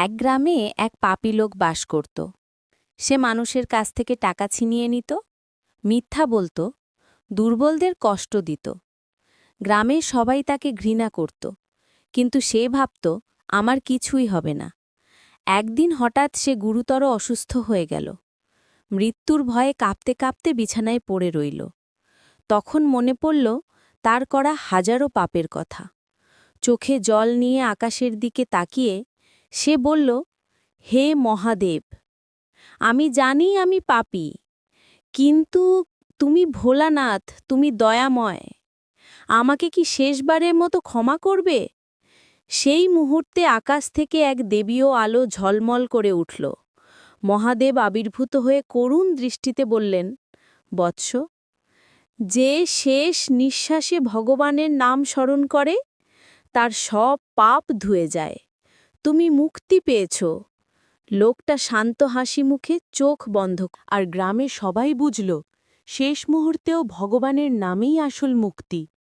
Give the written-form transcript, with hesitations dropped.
এক গ্রামে এক পাপী লোক বাস করত। সে মানুষের কাছ থেকে টাকা ছিনিয়ে নিত, মিথ্যা বলত, দুর্বলদের কষ্ট দিত। গ্রামের সবাই তাকে ঘৃণা করত, কিন্তু সে ভাবত আমার কিছুই হবে না। একদিন হঠাৎ সে গুরুতর অসুস্থ হয়ে গেল। মৃত্যুর ভয়ে কাঁপতে কাঁপতে বিছানায় পড়ে রইল। তখন মনে পড়ল তার করা হাজারো পাপের কথা। চোখে জল নিয়ে আকাশের দিকে তাকিয়ে সে বলল, হে মহাদেব, আমি জানি আমি পাপী, কিন্তু তুমি ভোলানাথ, তুমি দয়াময়। আমাকে কি শেষবারের মতো ক্ষমা করবে? সেই মুহূর্তে আকাশ থেকে এক দেবীয় আলো ঝলমল করে উঠল। মহাদেব আবির্ভূত হয়ে করুণ দৃষ্টিতে বললেন, বৎস, যে শেষ নিঃশ্বাসে ভগবানের নাম স্মরণ করে তার সব পাপ ধুয়ে যায়। তুমি মুক্তি পেয়েছ। লোকটা শান্ত হাসি মুখে চোখ বন্ধ, আর গ্রামে সবাই বুঝল শেষ মুহূর্তেও ভগবানের নামেই আসল মুক্তি।